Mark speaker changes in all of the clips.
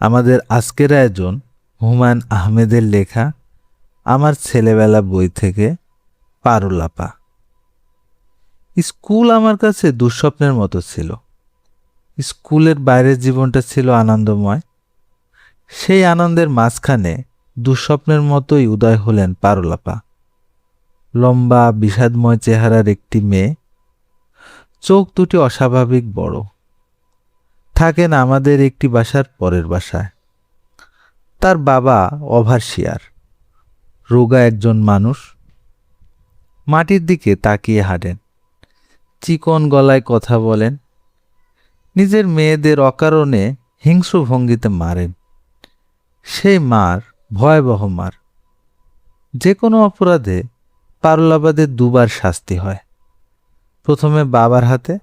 Speaker 1: আমাদের আজকের আয়োজন হুমায়ূন আহমেদের লেখা আমার ছেলেবেলা বই থেকে পারুল আপা। স্কুল আমার কাছে দুঃস্বপ্নের মতো ছিল। স্কুলের বাইরের জীবনটা ছিল আনন্দময়। সেই আনন্দের মাঝখানে দুঃস্বপ্নের মতোই উদয় হলেন পারুল আপা। লম্বা বিষাদময় চেহারার একটি মেয়ে, চোখ দুটি অস্বাভাবিক বড়। থাকেন আমাদের একটি বাসার পরের বাসায়। তার বাবা ওভারসিয়ার, রোগা একজন মানুষ। মাটির দিকে তাকিয়ে হাঁটেন, চিকন গলায় কথা বলেন, নিজের মেয়েদের অকারণে হিংস্র ভঙ্গিতে মারেন। সেই মার ভয়াবহ মার। যে কোনো অপরাধে পারুল আপাদের দুবার শাস্তি হয়, প্রথমে বাবার হাতে,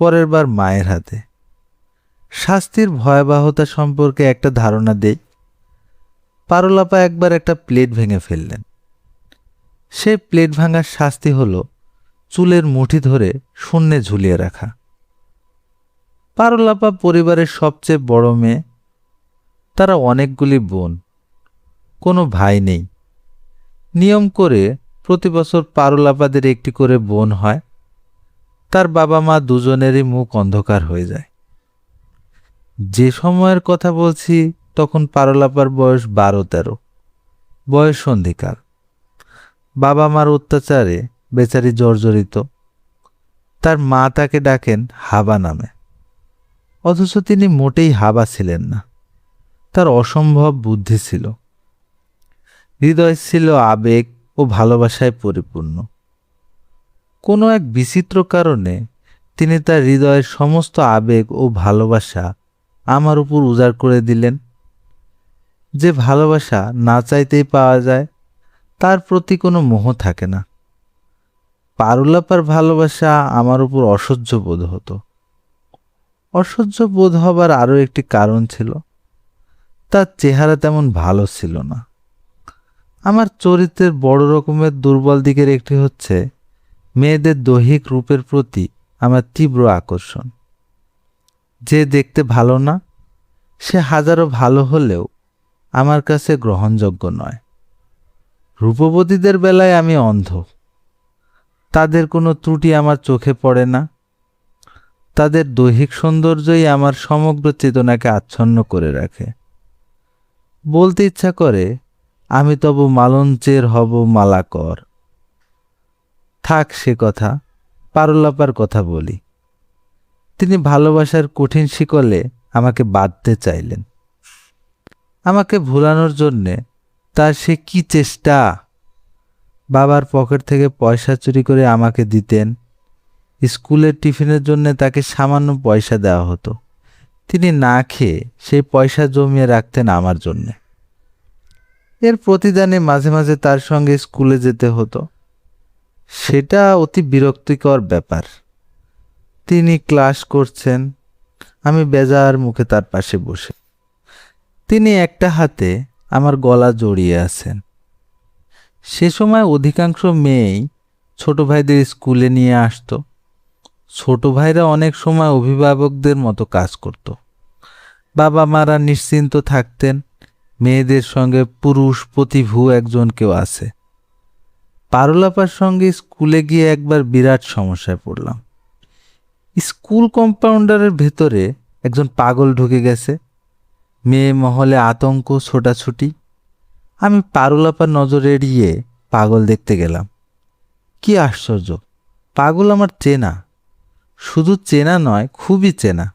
Speaker 1: পরের বার মায়ের হাতে। শাস্তির ভয়াবহতা সম্পর্কে একটা ধারণা দেই। পারুল আপা একবার একটা প্লেট ভেঙে ফেললেন। সেই প্লেট ভাঙার শাস্তি হলো চুলের মুঠি ধরে শূন্যে ঝুলিয়ে রাখা। পারুল আপা পরিবারের সবচেয়ে বড় মেয়ে। তারা অনেকগুলি বোন, কোনো ভাই নেই। নিয়ম করে প্রতি বছর পারুল আপাদের একটি করে বোন হয়। তার বাবা মা দুজনেরই মুখ অন্ধকার হয়ে যায়। যে সময়ের কথা বলছি তখন পারুল আপার বয়স 12-13, বয়স সন্ধিকাল। বাবা মার অত্যাচারে বেচারি জর্জরিত। তার মা তাকে ডাকেন হাবা নামে, অথচ তিনি মোটেই হাবা ছিলেন না। তার অসম্ভব বুদ্ধি ছিল, হৃদয় ছিল আবেগ ও ভালোবাসায় পরিপূর্ণ। কোনো এক বিচিত্র কারণে তিনি তার হৃদয়ের সমস্ত আবেগ ও ভালোবাসা আমার উপর উজাড় করে দিলেন। যে ভালোবাসা না চাইতেই পাওয়া যায়, তার প্রতি কোনো মোহ থাকে না। পারুল আপার ভালোবাসা আমার উপর অসহ্য বোধ হতো। অসহ্য বোধ হবার আরও একটি কারণ ছিল, তার চেহারা তেমন ভালো ছিল না। আমার চরিত্রের বড় রকমের দুর্বল দিকের একটি হচ্ছে মেয়েদের দৈহিক রূপের প্রতি আমার তীব্র আকর্ষণ। যে দেখতে ভালো না, সে হাজারো ভালো হলেও আমার কাছে গ্রহণযোগ্য নয়। রূপবতীদের বেলায় আমি অন্ধ। তাদের কোনো ত্রুটি আমার চোখে পড়ে না। তাদের দৈহিক সৌন্দর্যই আমার সমগ্র চেতনাকে আচ্ছন্ন করে রাখে। বলতে ইচ্ছা করে, আমি তবু মালঞ্চের হব মালাকর। থাক সে কথা, পারুল আপার কথা বলি। তিনি ভালোবাসার কঠিন শিকলে আমাকে বাঁধতে চাইলেন। আমাকে ভুলানোর জন্যে তার সে কি চেষ্টা! বাবার পকেট থেকে পয়সা চুরি করে আমাকে দিতেন। স্কুলের টিফিনের জন্য তাকে সামান্য পয়সা দেওয়া হতো। তিনি না খেয়ে সেই পয়সা জমিয়ে রাখতেন আমার জন্যে। এর প্রতিদানে মাঝে মাঝে তার সঙ্গে স্কুলে যেতে হতো। সেটা অতি বিরক্তিকর ব্যাপার। তিনি ক্লাস করছেন, আমি বেজার মুখে তার পাশে বসে। তিনি একটা হাতে আমার গলা জড়িয়ে আছেন। সে সময় অধিকাংশ মেয়েই ছোট ভাইদের স্কুলে নিয়ে আসতো। ছোট ভাইরা অনেক সময় অভিভাবকদের মতো কাজ করত। বাবা মারা নিশ্চিন্ত থাকতেন, মেয়েদের সঙ্গে পুরুষ প্রতিভু একজন কেউ আছে। পারুল আপার সঙ্গে স্কুলে গিয়ে একবার বিরাট সমস্যায় পড়লাম। স্কুল কম্পাউন্ডারের ভেতরে একজন পাগল ঢুকে গেছে। মেয়ে মহলে আতঙ্ক, ছোটাছুটি। আমি পারুল আপার নজর এড়িয়ে পাগল দেখতে গেলাম। কি আশ্চর্য, পাগল আমার চেনা। শুধু চেনা নয়, খুবই চেনা।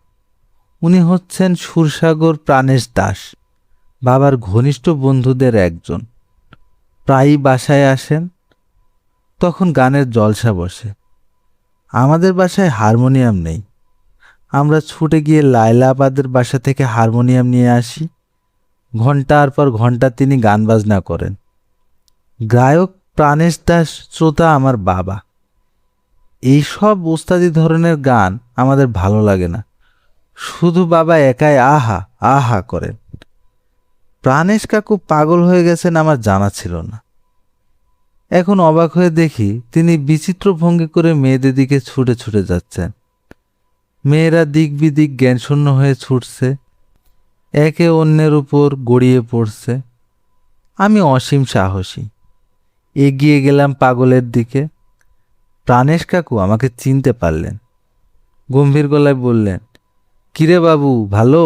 Speaker 1: উনি হচ্ছেন সুরসাগর প্রাণেশ দাস, বাবার ঘনিষ্ঠ বন্ধুদের একজন। প্রায়ই বাসায় আসেন। তখন গানের জলসা বসে। আমাদের বাসায় হারমোনিয়াম নেই। আমরা ছুটে গিয়ে লায়লা আপাদের বাসা থেকে হারমোনিয়াম নিয়ে আসি। ঘন্টার পর ঘন্টা তিনি গান বাজনা করেন। গায়ক প্রাণেশ দাস, শ্রোতা আমার বাবা। এইসব ওস্তাদি ধরনের গান আমাদের ভালো লাগে না। শুধু বাবা একাই আহা আহা করেন। প্রাণেশ কাকু পাগল হয়ে গেছেন আমার জানা ছিল না। এখন অবাক হয়ে দেখি তিনি বিচিত্র ভঙ্গি করে মেয়েদের দিকে ছুটে ছুটে যাচ্ছেন। মেয়েরা দিক বিদিক জ্ঞানশূন্য হয়ে ছুটছে। একে অন্যের উপর গড়িয়ে পড়ছে। আমি অসীম সাহসী, এগিয়ে গেলাম পাগলের দিকে। প্রাণেশ কাকু আমাকে চিনতে পারলেন, গম্ভীর গলায় বললেন, কিরে বাবু, ভালো?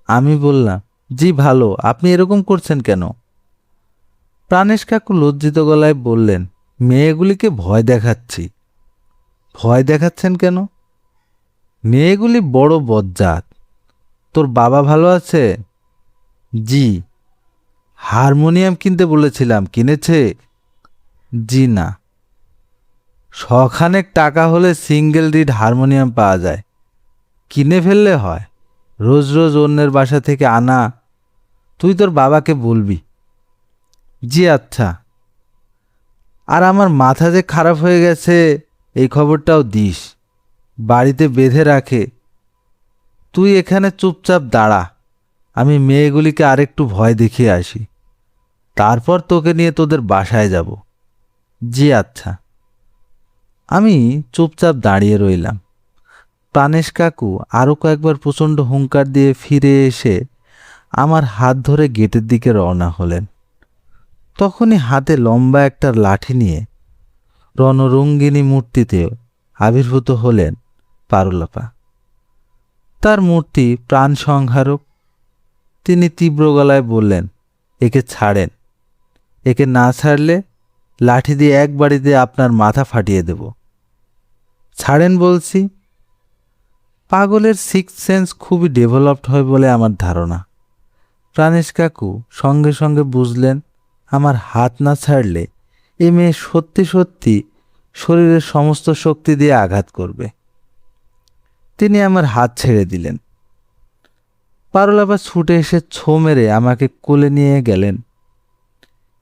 Speaker 1: আমি বললাম, জি ভালো। আপনি এরকম করছেন কেন? প্রাণেশ কাকু লজ্জিত গলায় বললেন, মেয়েগুলিকে ভয় দেখাচ্ছি। ভয় দেখাচ্ছেন কেন? মেয়েগুলি বড় বজ্জাত। তোর বাবা ভালো আছে? জি। হারমোনিয়াম কিনতে বলেছিলাম, কিনেছে? জি না। শখানেক টাকা হলে সিঙ্গেল রিড হারমোনিয়াম পাওয়া যায়, কিনে ফেললে হয়। রোজ রোজ অন্যের বাসা থেকে আনা। তুই তোর বাবাকে বলবি। জি আচ্ছা। আর আমার মাথা যে খারাপ হয়ে গেছে এই খবরটাও দিস, বাড়িতে বেঁধে রাখে। তুই এখানে চুপচাপ দাঁড়া, আমি মেয়েগুলিকে আরেকটু ভয় দেখিয়ে আসি, তারপর তোকে নিয়ে তোদের বাসায় যাব। জি আচ্ছা। আমি চুপচাপ দাঁড়িয়ে রইলাম। প্রাণেশ কাকু আরও কয়েকবার প্রচণ্ড হুঙ্কার দিয়ে ফিরে এসে আমার হাত ধরে গেটের দিকে রওনা হলেন। তখনই হাতে লম্বা একটা লাঠি নিয়ে রণরঙ্গিনী মূর্তিতে আবির্ভূত হলেন পারুলাপা। তার মূর্তি প্রাণ সংহারক। তিনি তীব্র গলায় বললেন, একে ছাড়েন। একে না ছাড়লে লাঠি দিয়ে এক বাড়িতে আপনার মাথা ফাটিয়ে দেব। ছাড়েন বলছি। পাগলের সিক্স সেন্স খুবই ডেভেলপড হয় বলে আমার ধারণা। প্রাণেশ কাকু সঙ্গে সঙ্গে বুঝলেন আমার হাত না ছাড়লে এ মেয়ে সত্যি সত্যি শরীরের সমস্ত শক্তি দিয়ে আঘাত করবে। তিনি আমার হাত ছেড়ে দিলেন। পারুলাপা ছুটে এসে ছো মেরে আমাকে কোলে নিয়ে গেলেন।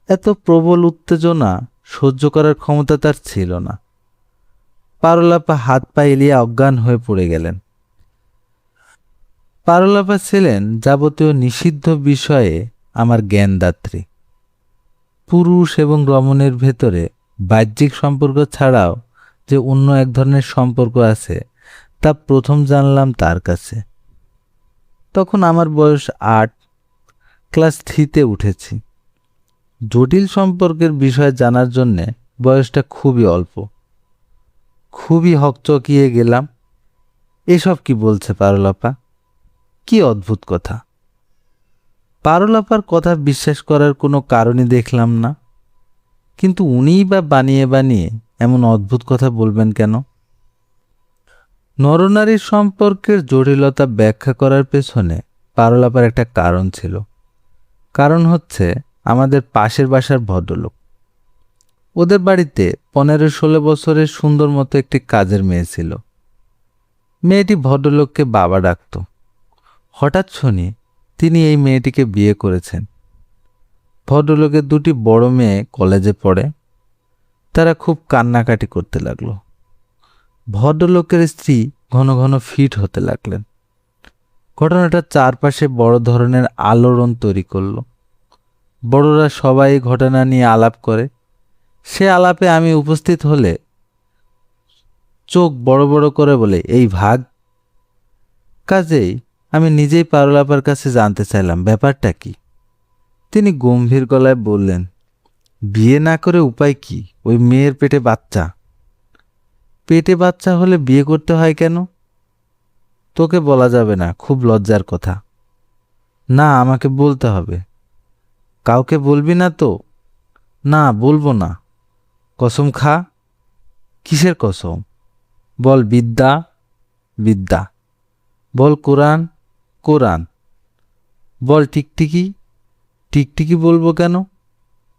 Speaker 1: এত প্রবল উত্তেজনা সহ্য করার ক্ষমতা তার ছিল না। পারুলাপা হাত পা এলিয়ে অজ্ঞান হয়ে পড়ে গেলেন। পারুলাপা ছিলেন যাবতীয় নিষিদ্ধ বিষয়ে আমার জ্ঞানদাত্রী। পুরুষ এবং রমণের ভেতরে বাহ্যিক সম্পর্ক ছাড়াও যে অন্য এক ধরনের সম্পর্ক আছে তা প্রথম জানলাম তার কাছে। তখন আমার বয়স 8, ক্লাস 3-তে উঠেছি। জটিল সম্পর্কের বিষয় জানার জন্যে বয়সটা খুবই অল্প। খুবই হকচকিয়ে গেলাম। এসব কি বলছে পারুলাপা? কি অদ্ভুত কথা! পারুলাপার কথা বিশ্বাস করার কোনো কারণই দেখলাম না। কিন্তু উনিই বা বানিয়ে বানিয়ে এমন অদ্ভুত কথা বলবেন কেন? নরনারীর সম্পর্কের জটিলতা ব্যাখ্যা করার পেছনে পারুলাপার একটা কারণ ছিল। কারণ হচ্ছে আমাদের পাশের বাসার ভদ্রলোক। ওদের বাড়িতে 15-16 বছরের সুন্দর মতো একটি কাজের মেয়ে ছিল। মেয়েটি ভদ্রলোককে বাবা ডাকত। হঠাৎ শুনি তিনি এই মেয়েটিকে বিয়ে করেছেন। ভদ্রলোকের 2টি বড় মেয়ে কলেজে পড়ে। তারা খুব কান্নাকাটি করতে লাগলো। ভদ্রলোকের স্ত্রী ঘন ঘন ফিট হতে লাগলেন। ঘটনাটা চারপাশে বড় ধরনের আলোড়ন তৈরি করল। বড়রা সবাই ঘটনা নিয়ে আলাপ করে। সে আলাপে আমি উপস্থিত হলে চোখ বড় বড় করে বলে, এই ভাগ। কাজেই আমি নিজেই পারুলাপার কাছে জানতে চাইলাম ব্যাপারটা কি। তিনি গম্ভীর গলায় বললেন, বিয়ে না করে উপায় কি? ওই মেয়ের পেটে বাচ্চা। পেটে বাচ্চা হলে বিয়ে করতে হয় কেন? তোকে বলা যাবে না, খুব লজ্জার কথা। না, আমাকে বলতে হবে। কাউকে বলবি না তো? না, বলবো না। কসম খা। কিসের কসম? বল বিদ্যা। বিদ্যা। বল কোরআন। কোরআন। বল টিকটিকি। টিকটিকি বলবো কেন?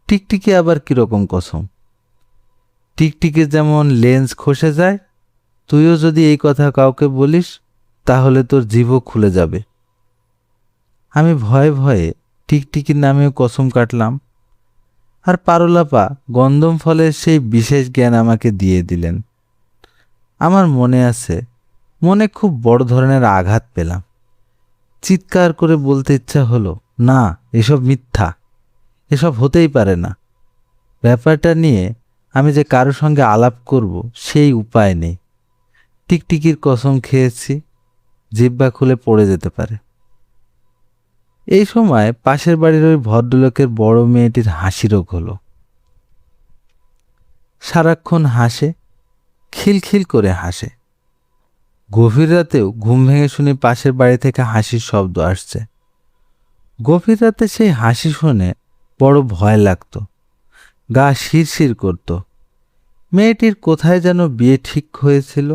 Speaker 1: টিকটিকি আবার কিরকম কসম? টিকটিকি যেমন লেন্স খসে যায়, তুইও যদি এই কথা কাউকে বলিস তাহলে তোর জিভও খুলে যাবে। আমি ভয়ে ভয়ে টিকটিকির নামেও কসম কাটলাম। আর পারুলাপা গন্ধম ফলের সেই বিশেষ জ্ঞান আমাকে দিয়ে দিলেন। আমার মনে আছে, মনে খুব বড় ধরনের আঘাত পেলাম। চিৎকার করে বলতে ইচ্ছা হলো, না, এসব মিথ্যা, এসব হতেই পারে না। ব্যাপারটা নিয়ে আমি যে কারোর সঙ্গে আলাপ করব সেই উপায় নেই। টিকটিকির কসম খেয়েছি, জিহ্বা খুলে পড়ে যেতে পারে। এই সময় পাশের বাড়ির ওই ভদ্রলোকের বড় মেয়েটির হাসি রোগ হলো। সারাক্ষণ হাসে, খিলখিল করে হাসে। গভীর রাতেও ঘুম ভেঙে শুনি পাশের বাড়ি থেকে হাসির শব্দ আসছে। গভীর রাতে সেই হাসি শুনে বড় ভয় লাগত, গা শিরশির করত। মেয়েটির কোথায় যেন বিয়ে ঠিক হয়েছিল।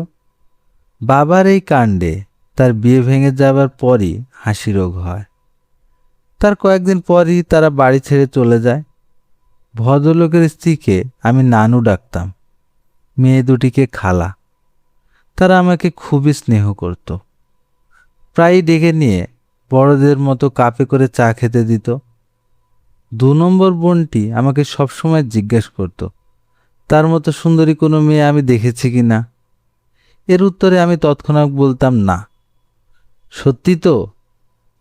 Speaker 1: বাবার এই কাণ্ডে তার বিয়ে ভেঙে যাবার পরই হাসি রোগ হয়। তার কয়েকদিন পরই তারা বাড়ি ছেড়ে চলে যায়। ভদ্রলোকের স্ত্রীকে আমি নানু ডাকতাম, মেয়ে দুটিকে খালা। তারা আমাকে খুবই স্নেহ করত। প্রায়ই ডেকে নিয়ে বড়দের মতো কাপে করে চা খেতে দিত। 2 নম্বর বোনটি আমাকে সবসময় জিজ্ঞেস করত তার মতো সুন্দরী কোনো মেয়ে আমি দেখেছি কি না। এর উত্তরে আমি তৎক্ষণাৎ বলতাম না। সত্যি তো?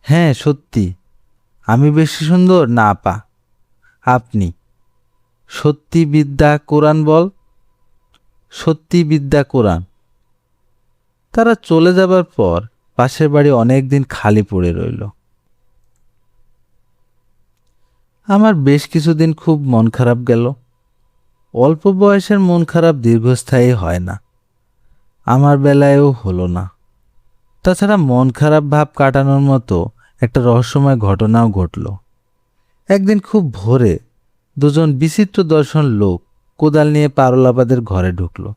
Speaker 1: হ্যাঁ সত্যি। আমি বেশি সুন্দর না আপা? আপনি। সত্যি বিদ্যা কোরআন বল। সত্যি বিদ্যা কোরআন। তারা চলে যাবার পর পাশের বাড়ি অনেক দিন খালি পড়ে রইল। আমার বেশ কিছুদিন খুব মন খারাপ গেল। অল্প বয়সের মন খারাপ দীর্ঘস্থায়ী হয় না, আমার বেলায়ও হলো না। তাছাড়া মন খারাপ ভাব কাটানোর মতো একটা রহস্যময় ঘটনাও ঘটল। একদিন খুব ভোরে 2জন বিচিত্র দর্শন লোক কোদাল নিয়ে পারুলাপাদের ঘরে ঢুকলো।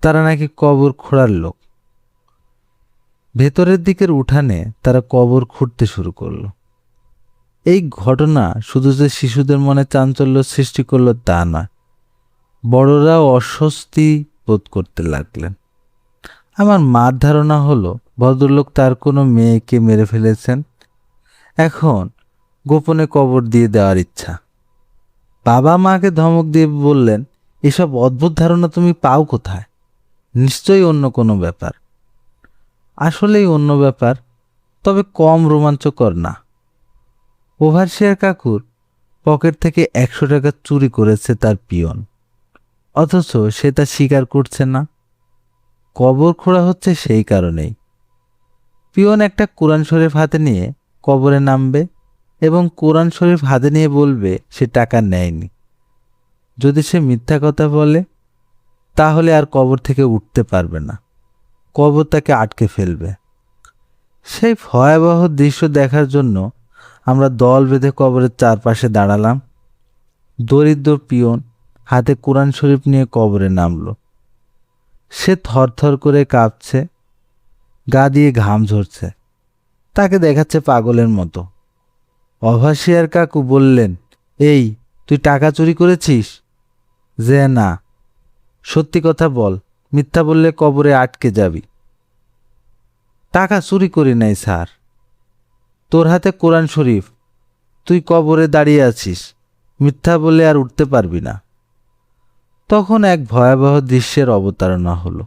Speaker 1: তারা নাকি কবর খোঁড়ার লোক। ভেতরের দিকের উঠানে তারা কবর খুঁড়তে শুরু করলো। এই ঘটনা শুধু যে শিশুদের মনে চাঞ্চল্য সৃষ্টি করলো তা নয়, বড়রাও অস্বস্তি বোধ করতে লাগলেন। আমার মার ধারণা হলো ভদ্রলোক তার কোনো মেয়েকে মেরে ফেলেছেন, এখন গোপনে কবর দিয়ে দেওয়ার ইচ্ছা। বাবা মাকে ধমক দিয়ে বললেন, এসব অদ্ভুত ধারণা তুমি পাও কোথায়? নিশ্চয়ই অন্য কোনো ব্যাপার। আসলেই অন্য ব্যাপার, তবে কম রোমাঞ্চকর না। ওভারসিয়ার কাকুর পকেট থেকে 100 টাকা চুরি করেছে তার পিয়ন, অথচ সে তা স্বীকার করছে না। কবর খোঁড়া হচ্ছে সেই কারণেই। পিয়ন একটা কোরআন শরীফ হাতে নিয়ে কবরে নামবে এবং কোরআন শরীফ হাতে নিয়ে বলবে সে টাকা নেয়নি। যদি সে মিথ্যা কথা বলে তাহলে আর কবর থেকে উঠতে পারবে না, কবর তাকে আটকে ফেলবে। সেই ভয়াবহ দৃশ্য দেখার জন্য আমরা দল বেঁধে কবরের চারপাশে দাঁড়ালাম। দরিদ্র পিয়ন হাতে কোরআন শরীফ নিয়ে কবরে নামল। সে থরথর করে কাঁপছে, গা দিয়ে ঘাম ঝরছে, তাকে দেখাচ্ছে পাগলের মতো। অভাসিয়ার কাকু বললেন, এই তুই টাকা চুরি করেছিস? যে না। সত্যি কথা বল, মিথ্যা বললে কবরে আটকে যাবি। টাকা চুরি করি নাই স্যার। তোর হাতে কোরআন শরীফ, তুই কবরে দাঁড়িয়ে আছিস, মিথ্যা বলে আর উঠতে পারবি না। তখন এক ভয়াবহ দৃশ্যের অবতারণা হলো।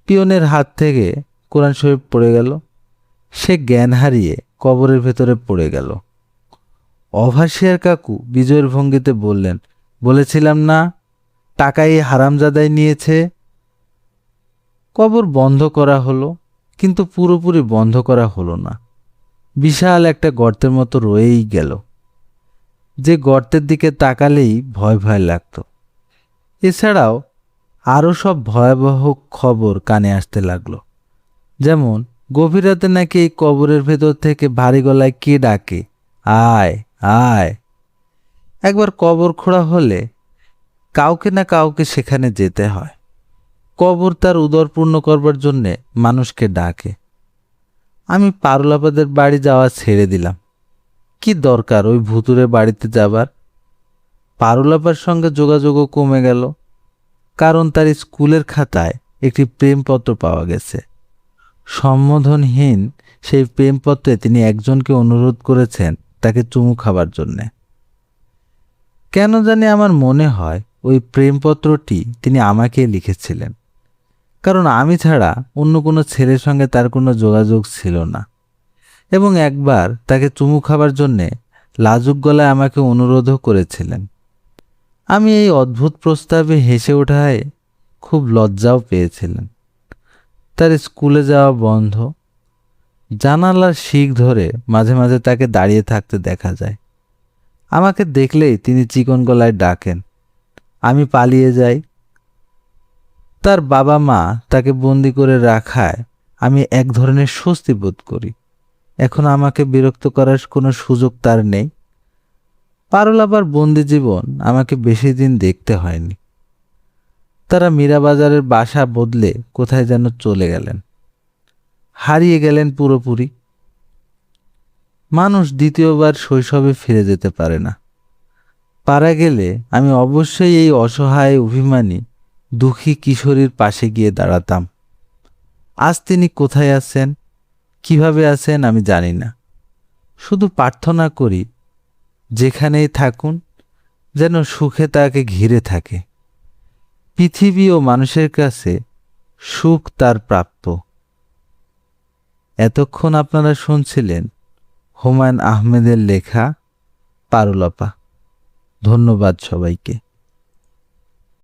Speaker 1: পিয়নের হাত থেকে কোরআন শরীফ পড়ে গেল। সে জ্ঞান হারিয়ে কবরের ভেতরে পড়ে গেল। অভাসিয়ার কাকু বিজয়ের ভঙ্গিতে বললেন, বলেছিলাম না টাকা এই হারামজাদাই নিয়েছে। কবর বন্ধ করা হলো, কিন্তু পুরোপুরি বন্ধ করা হলো না। বিশাল একটা গর্তের মতো রয়েই গেল, যে গর্তের দিকে তাকালেই ভয় ভয় লাগত। এছাড়াও আরও সব ভয়াবহ খবর কানে আসতে লাগলো। যেমন গভীর রাতে নাকি এই কবরের ভেতর থেকে ভারী গলায় কে ডাকে, আয় আয়। একবার কবর খোঁড়া হলে কাউকে না কাউকে সেখানে যেতে হয়। কবর তার উদর পূর্ণ করবার জন্যে মানুষকে ডাকে। আমি পারুলাপাদের বাড়ি যাওয়া ছেড়ে দিলাম। কি দরকার ওই ভুতুরে বাড়িতে যাবার? পারুলাপার সঙ্গে যোগাযোগও কমে গেল, কারণ তার স্কুলের খাতায় একটি প্রেমপত্র পাওয়া গেছে। সম্বোধনহীন সেই প্রেমপত্রে তিনি একজনকে অনুরোধ করেছেন তাকে চুমু খাবার জন্যে। কেন জানি আমার মনে হয় ওই প্রেমপত্রটি তিনি আমাকে লিখেছিলেন, কারণ আমি ছাড়া অন্য কোনো ছেলের সঙ্গে তার কোনো যোগাযোগ ছিল না। এবং একবার তাকে চুমু খাবার জন্যে লাজুক গলায় আমাকে অনুরোধও করেছিলেন। আমি এই অদ্ভুত প্রস্তাবে হেসে ওঠায় খুব লজ্জাও পেয়েছিলেন। তার স্কুলে যাওয়া বন্ধ, জানালার শিক ধরে মাঝে মাঝে তাকে দাঁড়িয়ে থাকতে দেখা যায়। আমাকে দেখলেই তিনি চিকন গলায় ডাকেন, আমি পালিয়ে যাই। তার বাবা মা তাকে বন্দি করে রাখায় আমি এক ধরনের স্বস্তি বোধ করি। এখন আমাকে বিরক্ত করার কোনো সুযোগ তার নেই। পারুলাপার বন্দি জীবন আমাকে বেশি দিন দেখতে হয়নি। তারা মীরাবাজারের বাসা বদলে কোথায় যেন চলে গেলেন, হারিয়ে গেলেন পুরোপুরি। মানুষ দ্বিতীয়বার শৈশবে ফিরে যেতে পারে না। পারা গেলে আমি অবশ্যই এই অসহায় অভিমানী দুঃখী কিশোরীর পাশে গিয়ে দাঁড়াতাম। আজ তিনি কোথায় আছেন, কিভাবে আছেন আমি জানি না। শুধু প্রার্থনা করি যেখানেই থাকুন যেন সুখে তাকে ঘিরে থাকে। পৃথিবী ও মানুষের কাছে সুখ তার প্রাপ্য। এতক্ষণ আপনারা শুনছিলেন হুমায়ুন আহমেদের লেখা পারুলাপা। ধন্যবাদ সবাইকে।